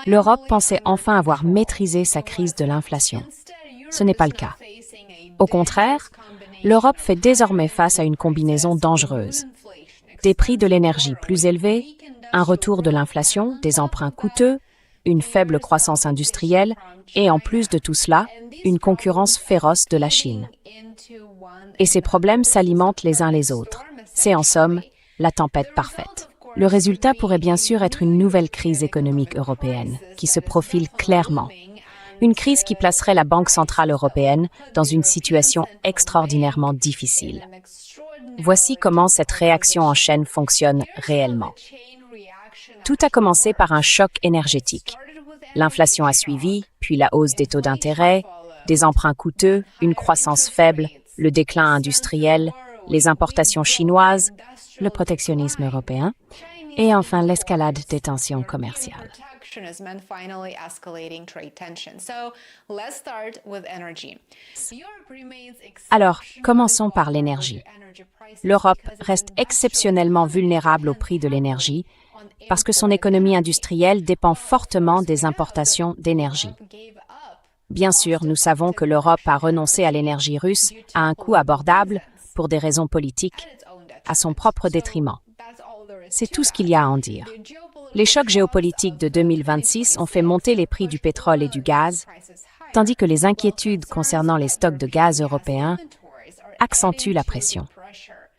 L'Europe pensait enfin avoir maîtrisé sa crise de l'inflation. Ce n'est pas le cas. Au contraire, l'Europe fait désormais face à une combinaison dangereuse. Des prix de l'énergie plus élevés, un retour de l'inflation, des emprunts coûteux, une faible croissance industrielle et en plus de tout cela, une concurrence féroce de la Chine. Et ces problèmes s'alimentent les uns les autres. C'est en somme la tempête parfaite. Le résultat pourrait bien sûr être une nouvelle crise économique européenne qui se profile clairement. Une crise qui placerait la Banque centrale européenne dans une situation extraordinairement difficile. Voici comment cette réaction en chaîne fonctionne réellement. Tout a commencé par un choc énergétique. L'inflation a suivi, puis la hausse des taux d'intérêt, des emprunts coûteux, une croissance faible, le déclin industriel, les importations chinoises, le protectionnisme européen, et enfin l'escalade des tensions commerciales. Alors, commençons par l'énergie. L'Europe reste exceptionnellement vulnérable au prix de l'énergie parce que son économie industrielle dépend fortement des importations d'énergie. Bien sûr, nous savons que l'Europe a renoncé à l'énergie russe à un coût abordable pour des raisons politiques, à son propre détriment. C'est tout ce qu'il y a à en dire. Les chocs géopolitiques de 2026 ont fait monter les prix du pétrole et du gaz, tandis que les inquiétudes concernant les stocks de gaz européens accentuent la pression.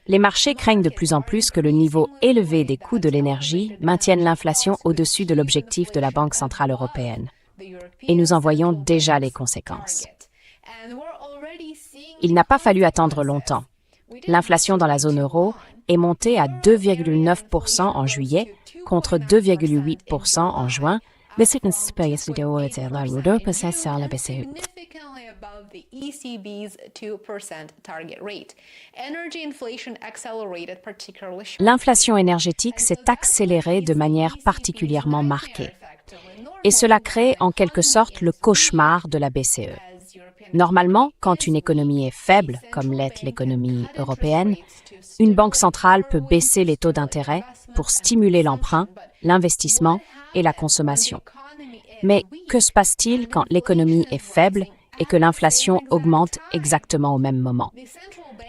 Les marchés craignent de plus en plus que le niveau élevé des coûts de l'énergie maintienne l'inflation au-dessus de l'objectif de la Banque centrale européenne. Et nous en voyons déjà les conséquences. Il n'a pas fallu attendre longtemps. L'inflation dans la zone euro est montée à 2,9% en juillet contre 2,8% en juin, L'inflation énergétique s'est accélérée de manière particulièrement marquée. Et cela crée en quelque sorte le cauchemar de la BCE. Normalement, quand une économie est faible, comme l'est l'économie européenne, une banque centrale peut baisser les taux d'intérêt pour stimuler l'emprunt, l'investissement et la consommation. Mais que se passe-t-il quand l'économie est faible et que l'inflation augmente exactement au même moment?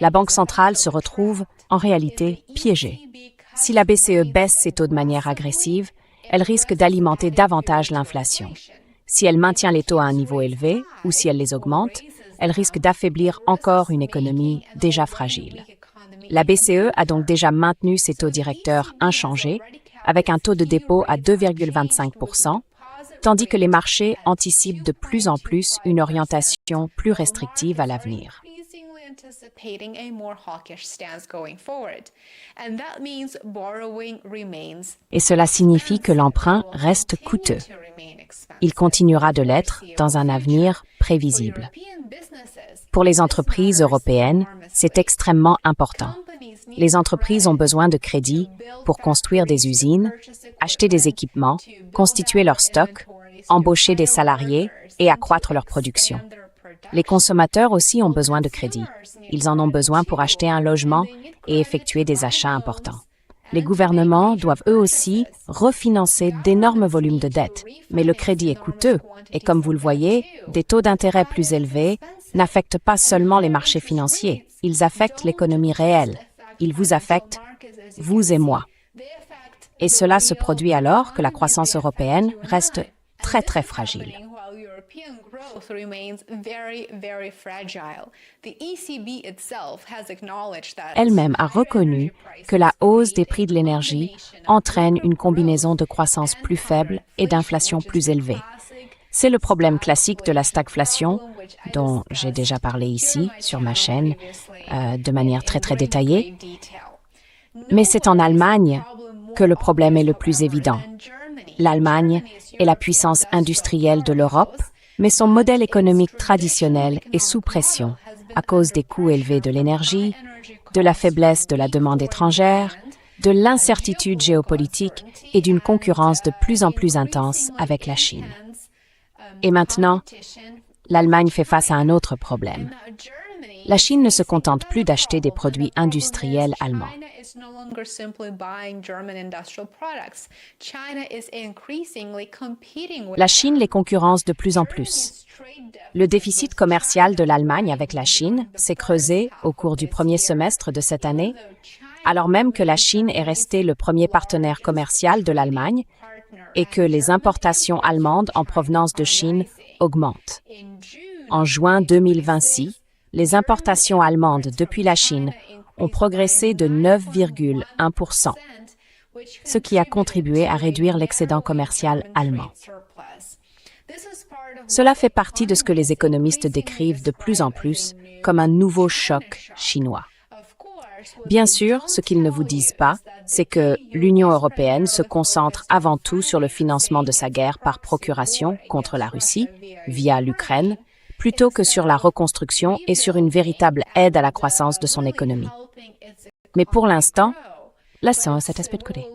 La Banque centrale se retrouve, en réalité, piégée. Si la BCE baisse ses taux de manière agressive, elle risque d'alimenter davantage l'inflation. Si elle maintient les taux à un niveau élevé ou si elle les augmente, elle risque d'affaiblir encore une économie déjà fragile. La BCE a donc déjà maintenu ses taux directeurs inchangés, avec un taux de dépôt à 2,25%, tandis que les marchés anticipent de plus en plus une orientation plus restrictive à l'avenir. Et cela signifie que l'emprunt reste coûteux. Il continuera de l'être dans un avenir prévisible. Pour les entreprises européennes, c'est extrêmement important. Les entreprises ont besoin de crédits pour construire des usines, acheter des équipements, constituer leurs stocks, embaucher des salariés et accroître leur production. Les consommateurs aussi ont besoin de crédit. Ils en ont besoin pour acheter un logement et effectuer des achats importants. Les gouvernements doivent eux aussi refinancer d'énormes volumes de dettes, mais le crédit est coûteux et comme vous le voyez, des taux d'intérêt plus élevés n'affectent pas seulement les marchés financiers, ils affectent l'économie réelle. Ils vous affectent, vous et moi. Et cela se produit alors que la croissance européenne reste très très fragile. Elle-même a reconnu que la hausse des prix de l'énergie entraîne une combinaison de croissance plus faible et d'inflation plus élevée. C'est le problème classique de la stagflation, dont j'ai déjà parlé ici sur ma chaîne de manière très très détaillée. Mais c'est en Allemagne que le problème est le plus évident. L'Allemagne est la puissance industrielle de l'Europe, mais son modèle économique traditionnel est sous pression à cause des coûts élevés de l'énergie, de la faiblesse de la demande étrangère, de l'incertitude géopolitique et d'une concurrence de plus en plus intense avec la Chine. Et maintenant, l'Allemagne fait face à un autre problème. La Chine ne se contente plus d'acheter des produits industriels allemands. La Chine les concurrence de plus en plus. Le déficit commercial de l'Allemagne avec la Chine s'est creusé au cours du premier semestre de cette année, alors même que la Chine est restée le premier partenaire commercial de l'Allemagne et que les importations allemandes en provenance de Chine augmentent. En juin 2026, les importations allemandes depuis la Chine ont progressé de 9,1%, ce qui a contribué à réduire l'excédent commercial allemand. Cela fait partie de ce que les économistes décrivent de plus en plus comme un nouveau choc chinois. Bien sûr, ce qu'ils ne vous disent pas, c'est que l'Union européenne se concentre avant tout sur le financement de sa guerre par procuration contre la Russie, via l'Ukraine, plutôt que sur la reconstruction et sur une véritable aide à la croissance de son économie. Mais pour l'instant, laissons cet aspect de côté.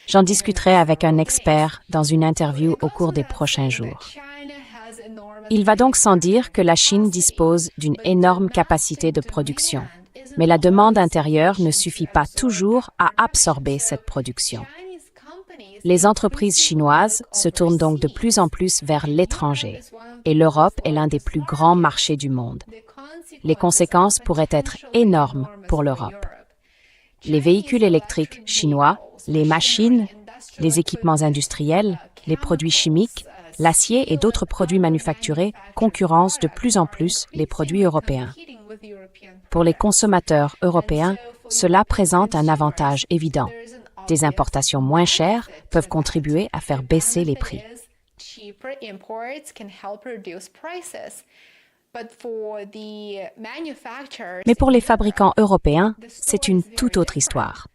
J'en discuterai avec un expert dans une interview au cours des prochains jours. Il va donc sans dire que la Chine dispose d'une énorme capacité de production, mais la demande intérieure ne suffit pas toujours à absorber cette production. Les entreprises chinoises se tournent donc de plus en plus vers l'étranger, et l'Europe est l'un des plus grands marchés du monde. Les conséquences pourraient être énormes pour l'Europe. Les véhicules électriques chinois, les machines, les équipements industriels, les produits chimiques, l'acier et d'autres produits manufacturés concurrencent de plus en plus les produits européens. Pour les consommateurs européens, cela présente un avantage évident. Des importations moins chères peuvent contribuer à faire baisser les prix. Mais pour les fabricants européens, c'est une toute autre histoire.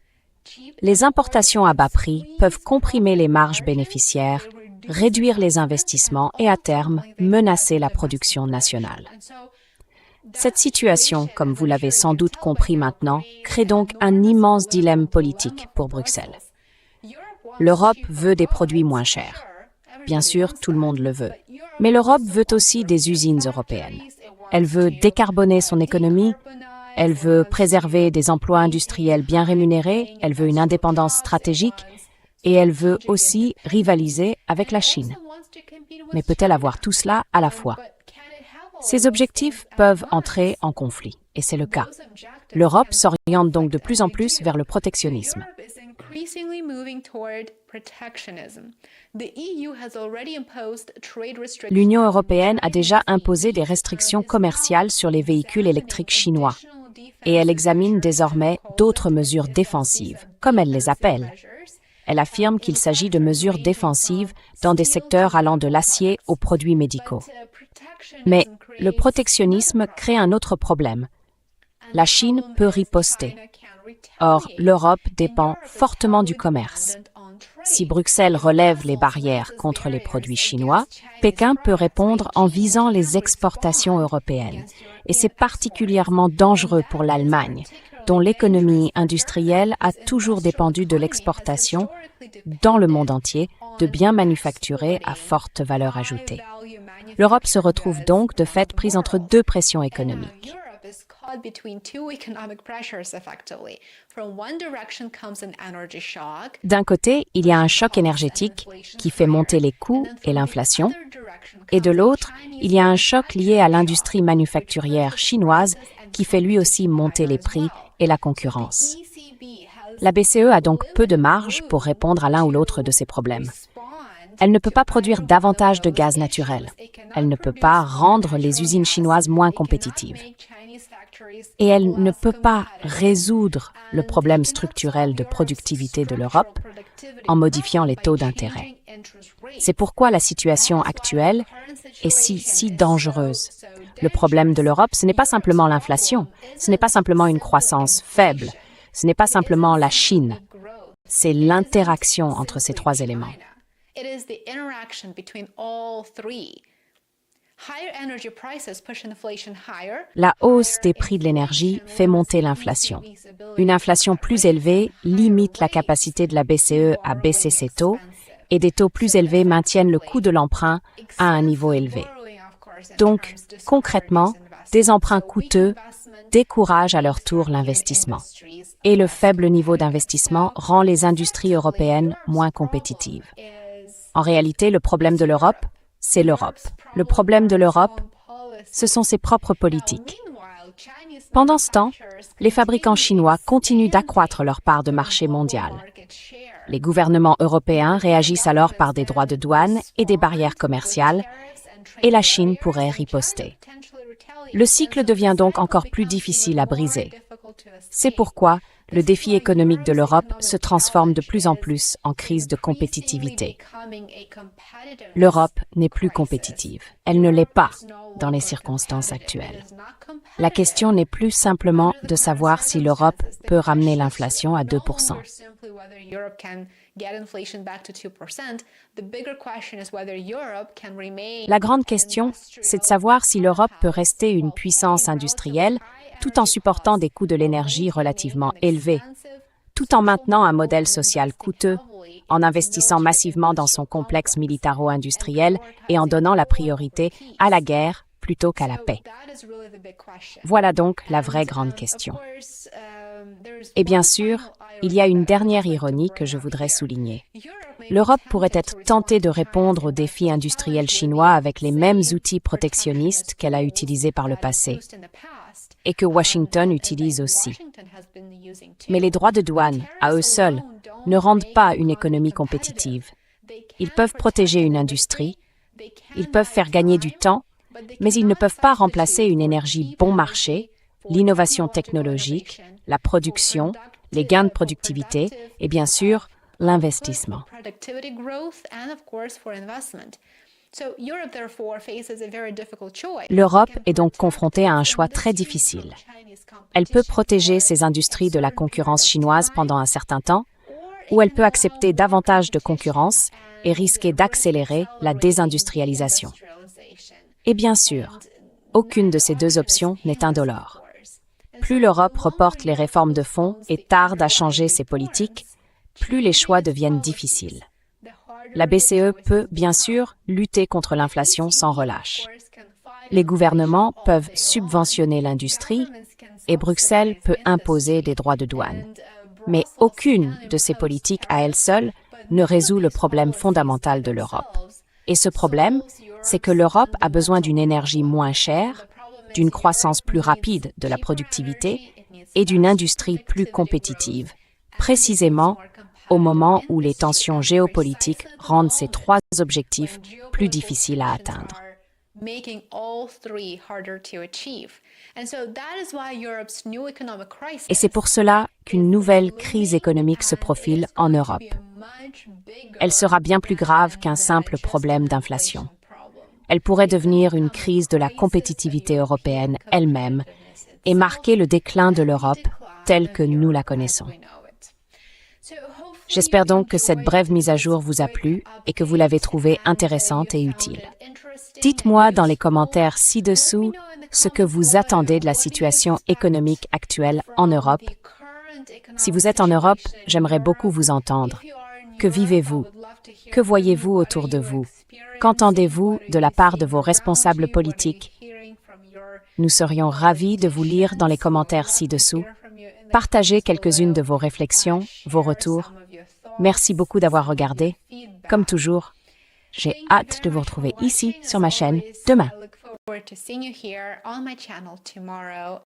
Les importations à bas prix peuvent comprimer les marges bénéficiaires, réduire les investissements et à terme menacer la production nationale. Cette situation, comme vous l'avez sans doute compris maintenant, crée donc un immense dilemme politique pour Bruxelles. L'Europe veut des produits moins chers. Bien sûr, tout le monde le veut. Mais l'Europe veut aussi des usines européennes. Elle veut décarboner son économie, elle veut préserver des emplois industriels bien rémunérés, elle veut une indépendance stratégique et elle veut aussi rivaliser avec la Chine. Mais peut-elle avoir tout cela à la fois? Ces objectifs peuvent entrer en conflit, et c'est le cas. L'Europe s'oriente donc de plus en plus vers le protectionnisme. L'Union européenne a déjà imposé des restrictions commerciales sur les véhicules électriques chinois, et elle examine désormais d'autres mesures défensives, comme elle les appelle. Elle affirme qu'il s'agit de mesures défensives dans des secteurs allant de l'acier aux produits médicaux. Mais le protectionnisme crée un autre problème. La Chine peut riposter. Or, l'Europe dépend fortement du commerce. Si Bruxelles relève les barrières contre les produits chinois, Pékin peut répondre en visant les exportations européennes. Et c'est particulièrement dangereux pour l'Allemagne, dont l'économie industrielle a toujours dépendu de l'exportation, dans le monde entier, de biens manufacturés à forte valeur ajoutée. L'Europe se retrouve donc de fait prise entre deux pressions économiques. D'un côté, il y a un choc énergétique qui fait monter les coûts et l'inflation, et de l'autre, il y a un choc lié à l'industrie manufacturière chinoise qui fait lui aussi monter les prix et la concurrence. La BCE a donc peu de marge pour répondre à l'un ou l'autre de ces problèmes. Elle ne peut pas produire davantage de gaz naturel. Elle ne peut pas rendre les usines chinoises moins compétitives. Et elle ne peut pas résoudre le problème structurel de productivité de l'Europe en modifiant les taux d'intérêt. C'est pourquoi la situation actuelle est si dangereuse. Le problème de l'Europe, ce n'est pas simplement l'inflation, ce n'est pas simplement une croissance faible, ce n'est pas simplement la Chine, c'est l'interaction entre ces trois éléments. La hausse des prix de l'énergie fait monter l'inflation. Une inflation plus élevée limite la capacité de la BCE à baisser ses taux et des taux plus élevés maintiennent le coût de l'emprunt à un niveau élevé. Donc, concrètement, des emprunts coûteux découragent à leur tour l'investissement. Et le faible niveau d'investissement rend les industries européennes moins compétitives. En réalité, le problème de l'Europe, c'est l'Europe. Le problème de l'Europe, ce sont ses propres politiques. Pendant ce temps, les fabricants chinois continuent d'accroître leur part de marché mondial. Les gouvernements européens réagissent alors par des droits de douane et des barrières commerciales, et la Chine pourrait riposter. Le cycle devient donc encore plus difficile à briser. C'est pourquoi le défi économique de l'Europe se transforme de plus en plus en crise de compétitivité. L'Europe n'est plus compétitive. Elle ne l'est pas dans les circonstances actuelles. La question n'est plus simplement de savoir si l'Europe peut ramener l'inflation à 2%. La grande question, c'est de savoir si l'Europe peut rester une puissance industrielle tout en supportant des coûts de l'énergie relativement élevés, tout en maintenant un modèle social coûteux, en investissant massivement dans son complexe militaro-industriel et en donnant la priorité à la guerre plutôt qu'à la paix. Voilà donc la vraie grande question. Et bien sûr, il y a une dernière ironie que je voudrais souligner. L'Europe pourrait être tentée de répondre aux défis industriels chinois avec les mêmes outils protectionnistes qu'elle a utilisés par le passé et que Washington utilise aussi. Mais les droits de douane, à eux seuls, ne rendent pas une économie compétitive. Ils peuvent protéger une industrie, ils peuvent faire gagner du temps, mais ils ne peuvent pas remplacer une énergie bon marché, l'innovation technologique, la production, les gains de productivité et bien sûr, l'investissement. L'Europe est donc confrontée à un choix très difficile. Elle peut protéger ses industries de la concurrence chinoise pendant un certain temps, ou elle peut accepter davantage de concurrence et risquer d'accélérer la désindustrialisation. Et bien sûr, aucune de ces deux options n'est indolore. Plus l'Europe reporte les réformes de fond et tarde à changer ses politiques, plus les choix deviennent difficiles. La BCE peut, bien sûr, lutter contre l'inflation sans relâche. Les gouvernements peuvent subventionner l'industrie et Bruxelles peut imposer des droits de douane. Mais aucune de ces politiques à elle seule ne résout le problème fondamental de l'Europe. Et ce problème, c'est que l'Europe a besoin d'une énergie moins chère, d'une croissance plus rapide de la productivité et d'une industrie plus compétitive, précisément au moment où les tensions géopolitiques rendent ces trois objectifs plus difficiles à atteindre. Et c'est pour cela qu'une nouvelle crise économique se profile en Europe. Elle sera bien plus grave qu'un simple problème d'inflation. Elle pourrait devenir une crise de la compétitivité européenne elle-même et marquer le déclin de l'Europe telle que nous la connaissons. J'espère donc que cette brève mise à jour vous a plu et que vous l'avez trouvée intéressante et utile. Dites-moi dans les commentaires ci-dessous ce que vous attendez de la situation économique actuelle en Europe. Si vous êtes en Europe, j'aimerais beaucoup vous entendre. Que vivez-vous? Que voyez-vous autour de vous? Qu'entendez-vous de la part de vos responsables politiques? Nous serions ravis de vous lire dans les commentaires ci-dessous. Partagez quelques-unes de vos réflexions, vos retours. Merci beaucoup d'avoir regardé. Comme toujours, j'ai hâte de vous retrouver ici sur ma chaîne demain.